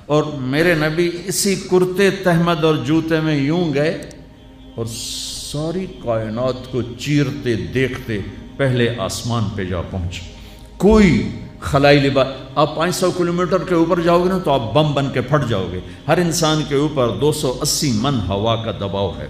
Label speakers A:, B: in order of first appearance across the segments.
A: اور میرے نبی اسی کرتے تہمد اور جوتے میں یوں گئے اور ساری کائنات کو چیرتے دیکھتے پہلے آسمان پہ جا پہنچے. کوئی خلائی لباس. آپ 500 کلومیٹر کے اوپر جاؤ گے نا تو آپ بم بن کے پھٹ جاؤ گے. ہر انسان کے اوپر 280 من ہوا کا دباؤ ہے.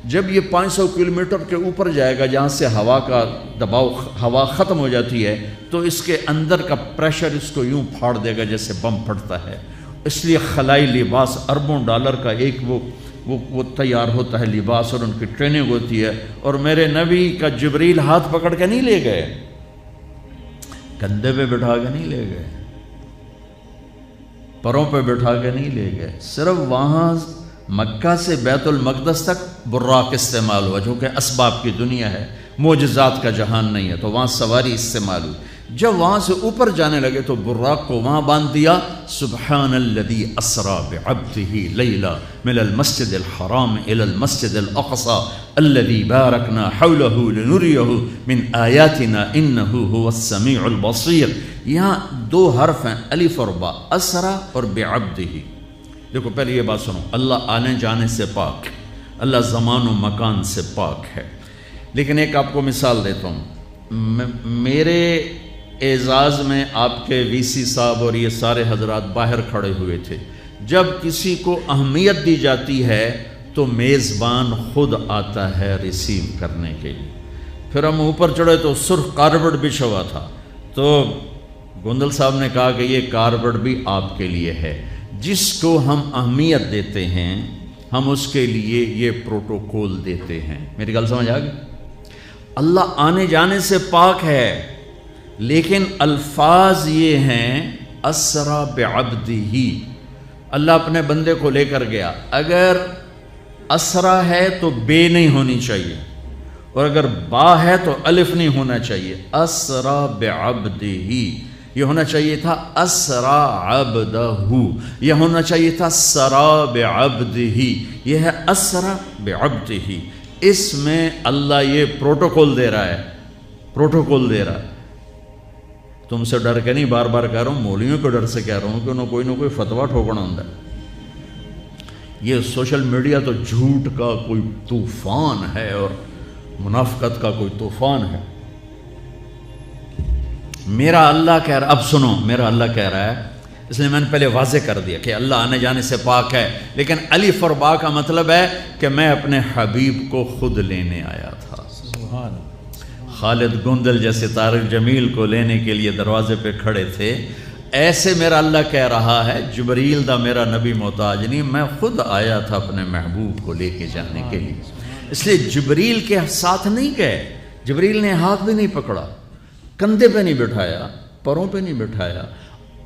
A: جب یہ 500 کلومیٹر کے اوپر جائے گا جہاں سے ہوا کا دباؤ، ہوا ختم ہو جاتی ہے، تو اس کے اندر کا پریشر اس کو یوں پھاڑ دے گا جیسے بم پھٹتا ہے. اس لیے خلائی لباس اربوں ڈالر کا ایک وہ تیار ہوتا ہے لباس، اور ان کی ٹریننگ ہوتی ہے. اور میرے نبی کا جبریل ہاتھ پکڑ کے نہیں لے گئے، کندھے پہ بٹھا کے نہیں لے گئے، پروں پہ بٹھا کے نہیں لے گئے. صرف وہاں مکہ سے بیت المقدس تک براق استعمال ہوا، جو کہ اسباب کی دنیا ہے، معجزات کا جہان نہیں ہے، تو وہاں سواری استعمال ہوئی. جب وہاں سے اوپر جانے لگے تو براق کو وہاں باندھ دیا. سبحان الذی اسری بعبدہ لیلا من المسجد الحرام الی المسجد الاقصی الذی بارکنا حولہ لنریہ من آیاتنا انہ هو السمیع البصیر. یہاں 2 حرف ہیں، الف اور با، اسری اور بعبدہ. دیکھو پہلے یہ بات سنو، اللہ آنے جانے سے پاک، اللہ زمان و مکان سے پاک ہے. لیکن ایک آپ کو مثال دیتا ہوں. میرے اعزاز میں آپ کے وی سی صاحب اور یہ سارے حضرات باہر کھڑے ہوئے تھے. جب کسی کو اہمیت دی جاتی ہے تو میزبان خود آتا ہے ریسیو کرنے کے لیے. پھر ہم اوپر چڑھے تو سرخ کارپیٹ بچھا ہوا تھا، تو گوندل صاحب نے کہا کہ یہ کارپیٹ بھی آپ کے لیے ہے. جس کو ہم اہمیت دیتے ہیں ہم اس کے لیے یہ پروٹوکول دیتے ہیں. میری گل سمجھ آ گئی؟ اللہ آنے جانے سے پاک ہے، لیکن الفاظ یہ ہیں اسری بعبدہ. اللہ اپنے بندے کو لے کر گیا. اگر اسری ہے تو بے نہیں ہونی چاہیے، اور اگر با ہے تو الف نہیں ہونا چاہیے. اسری بعبدہ یہ ہونا چاہیے تھا اسری عبدہ، یہ ہونا چاہیے تھا سرا بعبدہ، یہ ہے اسری بعبدہ. اس میں اللہ یہ پروٹوکول دے رہا ہے، پروٹوکول دے رہا ہے. تم سے ڈر کے نہیں بار بار کہہ رہا ہوں، مولویوں کے ڈر سے کہہ رہا ہوں کہ انہوں کوئی نہ کوئی فتویٰ ٹھوکنا ہوتا ہے. یہ سوشل میڈیا تو جھوٹ کا کوئی طوفان ہے اور منافقت کا کوئی طوفان ہے. میرا اللہ کہہ رہا، اب سنو، میرا اللہ کہہ رہا ہے، اس لیے میں نے پہلے واضح کر دیا کہ اللہ آنے جانے سے پاک ہے، لیکن الف اور با کا مطلب ہے کہ میں اپنے حبیب کو خود لینے آیا تھا. سبحان. خالد گوندل جیسے طارق جمیل کو لینے کے لیے دروازے پہ کھڑے تھے، ایسے میرا اللہ کہہ رہا ہے جبریل دا میرا نبی محتاج نہیں، میں خود آیا تھا اپنے محبوب کو لے کے جانے کے لیے. اس لیے جبریل کے ساتھ نہیں گئے، جبریل نے ہاتھ بھی نہیں پکڑا، کندھے پہ نہیں بٹھایا، پروں پہ نہیں بٹھایا.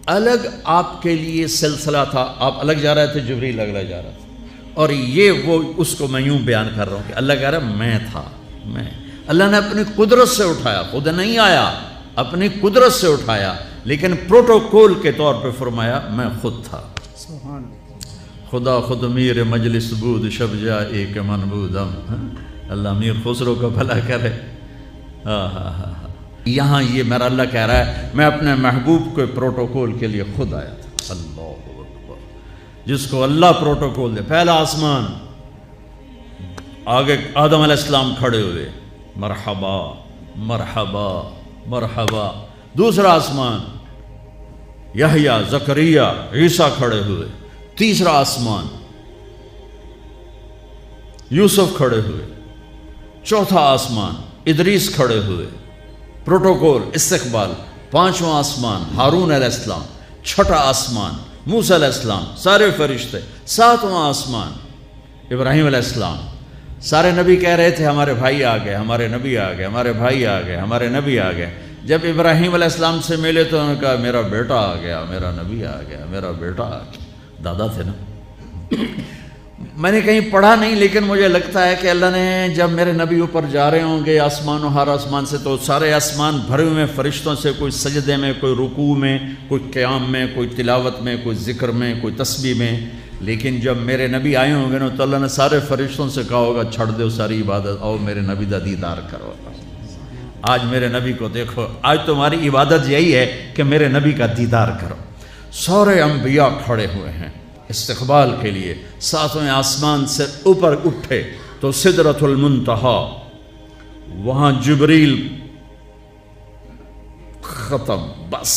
A: الگ آپ کے لیے سلسلہ تھا، آپ الگ جا رہے تھے، جبریل الگ جا رہا تھا. اور یہ وہ اس کو میں یوں بیان کر رہا ہوں کہ اللہ کہہ رہا ہے میں تھا، میں. اللہ نے اپنی قدرت سے اٹھایا، خود نہیں آیا، اپنی قدرت سے اٹھایا، لیکن پروٹوکول کے طور پہ فرمایا میں خود تھا. خدا خود میر مجلس بود شب جا ایک من بودم. اللہ میر خسرو کا بھلا کرے. یہاں یہ میرا اللہ کہہ رہا ہے میں اپنے محبوب کے پروٹوکول کے لیے خود آیا تھا. اللہ اکبر. جس کو اللہ پروٹوکول دے. پہلا آسمان، آگے آدم علیہ السلام کھڑے ہوئے، مرحبا مرحبا مرحبا. دوسرا آسمان، یحییٰ، زکریا، عیسیٰ کھڑے ہوئے. تیسرا آسمان، یوسف کھڑے ہوئے. چوتھا آسمان، ادریس کھڑے ہوئے. پروٹوکول، استقبال. پانچواں آسمان، ہارون علیہ السلام. چھٹا آسمان، موسیٰ علیہ السلام، سارے فرشتے. ساتواں آسمان، ابراہیم علیہ السلام. سارے نبی کہہ رہے تھے ہمارے بھائی آ گئے، ہمارے نبی آ گئے، ہمارے بھائی آ گئے، ہمارے نبی آ گئے. جب ابراہیم علیہ السلام سے ملے تو انہوں نے کہا میرا بیٹا آ گیا، میرا نبی آ گیا، میرا بیٹا آ گیا. دادا تھے نا. میں نے کہیں پڑھا نہیں، لیکن مجھے لگتا ہے کہ اللہ نے جب میرے نبی اوپر جا رہے ہوں گے آسمان و ہر آسمان سے، تو سارے آسمان بھرے ہوئے فرشتوں سے، کوئی سجدے میں، کوئی رکوع میں، کوئی قیام میں، کوئی تلاوت میں، کوئی ذکر میں، کوئی تسبیح میں. لیکن جب میرے نبی آئے ہوں گے نا تو اللہ نے سارے فرشتوں سے کہا ہوگا چھڑ دو ساری عبادت، آؤ میرے نبی دا دیدار کرو. آج میرے نبی کو دیکھو. آج تمہاری عبادت یہی ہے کہ میرے نبی کا دیدار کرو. سارے انبیاء کھڑے ہوئے ہیں استقبال کے لیے، ساتویں آسمان سے اوپر اٹھے تو سدرۃ المنتہا، وہاں جبریل ختم، بس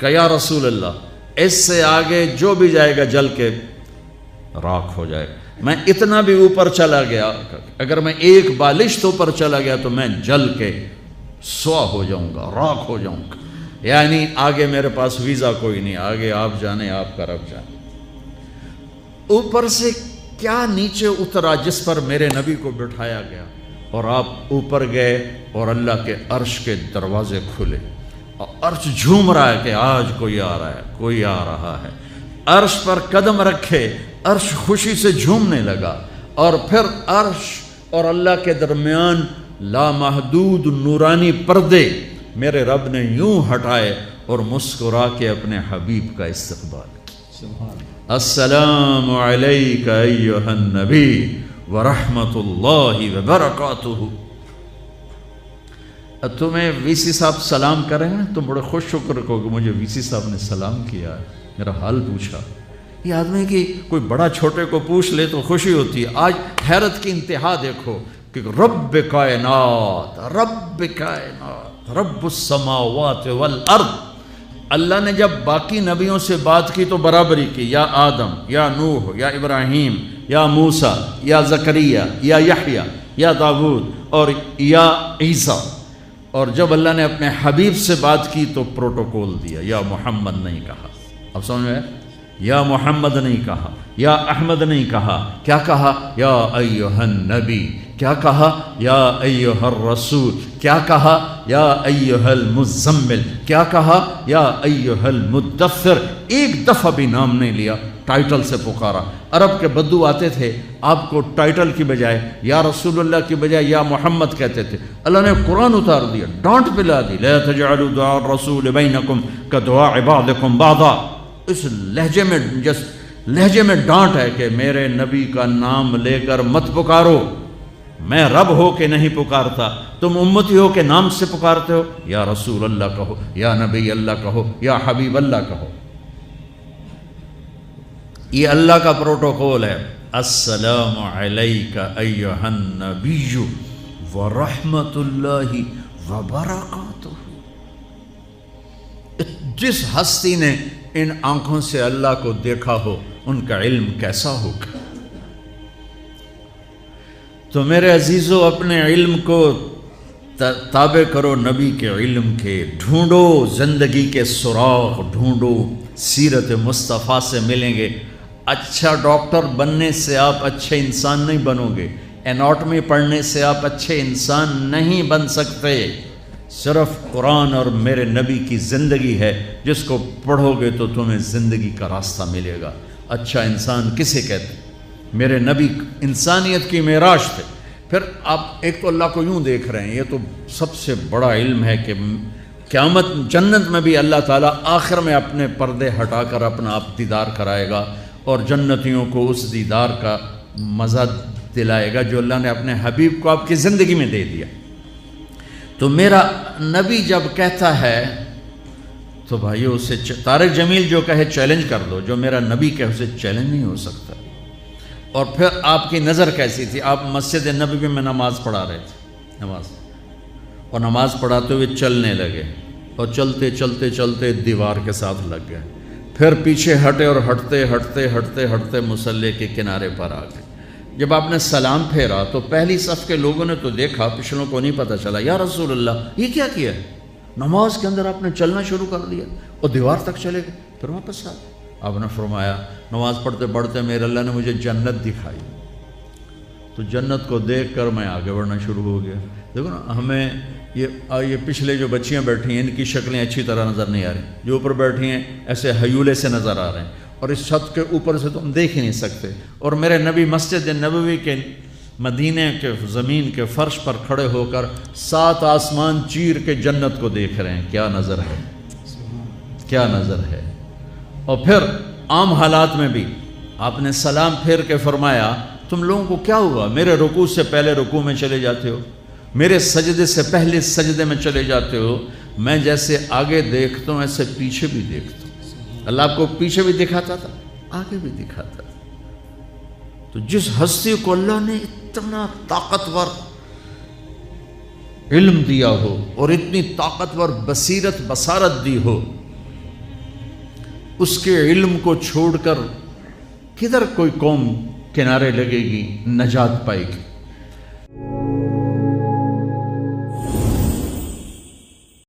A: کہ یا رسول اللہ اس سے آگے جو بھی جائے گا جل کے راکھ ہو جائے گا۔ میں اتنا بھی اوپر چلا گیا، اگر میں ایک بالشت اوپر چلا گیا تو میں جل کے سوا ہو جاؤں گا، راکھ ہو جاؤں گا، یعنی آگے میرے پاس ویزا کوئی نہیں، آگے آپ جانے، آپ کا رب جانے۔ اوپر سے کیا نیچے اترا جس پر میرے نبی کو بٹھایا گیا، اور آپ اوپر گئے اور اللہ کے عرش کے دروازے کھلے اور عرش جھوم رہا ہے کہ آج کوئی آ رہا ہے، کوئی آ رہا ہے۔ عرش پر قدم رکھے، عرش خوشی سے جھومنے لگا، اور پھر عرش اور اللہ کے درمیان لامحدود نورانی پردے میرے رب نے یوں ہٹائے اور مسکرا کے اپنے حبیب کا استقبال کیا۔ السلام علیک ایھا النبی ورحمۃ اللہ وبرکاتہ۔ تمہیں وی سی صاحب سلام کریں گے، تم بڑے خوش ہو کر کہو کہ مجھے وی سی صاحب نے سلام کیا ہے، میرا حال پوچھا۔ یہ آدمی کی کوئی بڑا چھوٹے کو پوچھ لے تو خوشی ہوتی ہے۔ آج حیرت کی انتہا دیکھو کہ رب کائنات، رب السماوات والارض، اللہ نے جب باقی نبیوں سے بات کی تو برابری کی، یا آدم، یا نوح، یا ابراہیم، یا موسیٰ، یا زکریا، یا یحییٰ، یا داؤد اور یا عیسیٰ، اور جب اللہ نے اپنے حبیب سے بات کی تو پروٹوکول دیا، یا محمد نہیں کہا۔ اب سمجھ میں یا محمد نہیں کہا، یا احمد نہیں کہا، کیا کہا؟ یا ایھا النبی، کیا کہا؟ یا ایھا الرسول، کیا کہا؟ یا ایھا المزمل، کیا کہا؟ یا ایھا المدثر۔ ایک دفعہ بھی نام نہیں لیا، ٹائٹل سے پکارا۔ عرب کے بدو آتے تھے، آپ کو ٹائٹل کی بجائے یا رسول اللہ کی بجائے یا محمد کہتے تھے۔ اللہ نے قرآن اتار دیا، ڈانٹ پلا دی، لا تجعلوا دعاء الرسول بینکم کدعاء بعضکم بعضا۔ اس لہجے میں ڈانٹ ہے کہ میرے نبی کا نام لے کر مت پکارو، میں رب ہو کے نہیں پکارتا، تم امتی ہو کے نام سے پکارتے ہو، یا رسول اللہ کہو، یا نبی اللہ کہو، یا حبیب اللہ کہو۔ یہ اللہ کا پروٹوکول ہے۔ السلام علیک ایھا النبی ورحمۃ اللہ وبرکاتہ۔ جس ہستی نے ان آنکھوں سے اللہ کو دیکھا ہو ان کا علم کیسا ہوگا؟ تو میرے عزیزو، اپنے علم کو تابع کرو نبی کے علم کے، ڈھونڈو زندگی کے سراغ، ڈھونڈو، سیرت مصطفیٰ سے ملیں گے۔ اچھا ڈاکٹر بننے سے آپ اچھے انسان نہیں بنو گے، اناٹمی پڑھنے سے آپ اچھے انسان نہیں بن سکتے۔ صرف قرآن اور میرے نبی کی زندگی ہے جس کو پڑھو گے تو تمہیں زندگی کا راستہ ملے گا۔ اچھا انسان کسے کہتے؟ میرے نبی انسانیت کی معراج تھے۔ پھر آپ ایک تو اللہ کو یوں دیکھ رہے ہیں، یہ تو سب سے بڑا علم ہے کہ قیامت جنت میں بھی اللہ تعالیٰ آخر میں اپنے پردے ہٹا کر اپنا آپ دیدار کرائے گا، اور جنتیوں کو اس دیدار کا مزہ دلائے گا جو اللہ نے اپنے حبیب کو آپ کی زندگی میں دے دیا۔ تو میرا نبی جب کہتا ہے تو بھائیو اسے طارق جمیل جو کہے چیلنج کر دو، جو میرا نبی کہے اسے چیلنج نہیں ہو سکتا۔ اور پھر آپ کی نظر کیسی تھی؟ آپ مسجد نبوی میں نماز پڑھا رہے تھے، اور نماز پڑھاتے ہوئے چلنے لگے، اور چلتے چلتے چلتے دیوار کے ساتھ لگ گئے، پھر پیچھے ہٹے اور ہٹتے ہٹتے ہٹتے ہٹتے مصلی کے کنارے پر آ گئے۔ جب آپ نے سلام پھیرا تو پہلی صف کے لوگوں نے تو دیکھا، پچھلوں کو نہیں پتہ چلا۔ یا رسول اللہ، یہ کیا کیا ہے؟ نماز کے اندر آپ نے چلنا شروع کر دیا اور دیوار تک چلے گئے، پھر واپس آ گئے۔ آپ نے فرمایا نماز پڑھتے پڑھتے میرے اللہ نے مجھے جنت دکھائی، تو جنت کو دیکھ کر میں آگے بڑھنا شروع ہو گیا۔ دیکھو نا، ہمیں یہ پچھلے جو بچیاں بیٹھی ہیں ان کی شکلیں اچھی طرح نظر نہیں آ رہی، جو اوپر بیٹھی ہیں ایسے ہیولے سے نظر آ رہے ہیں، اور اس چھت کے اوپر سے تو ہم دیکھ ہی نہیں سکتے۔ اور میرے نبی مسجد نبوی کے مدینے کے زمین کے فرش پر کھڑے ہو کر 7 آسمان چیر کے جنت کو دیکھ رہے ہیں۔ کیا نظر ہے، کیا نظر ہے۔ اور پھر عام حالات میں بھی آپ نے سلام پھیر کے فرمایا تم لوگوں کو کیا ہوا؟ میرے رکوع سے پہلے رکوع میں چلے جاتے ہو، میرے سجدے سے پہلے سجدے میں چلے جاتے ہو، میں جیسے آگے دیکھتا ہوں ایسے پیچھے بھی دیکھتا ہوں۔ اللہ آپ کو پیچھے بھی دکھاتا تھا، آگے بھی دکھاتا تھا۔ تو جس ہستی کو اللہ نے اتنا طاقتور علم دیا ہو اور اتنی طاقتور بصیرت بصارت دی ہو، اس کے علم کو چھوڑ کر کدھر کوئی قوم کنارے لگے گی، نجات پائے گی؟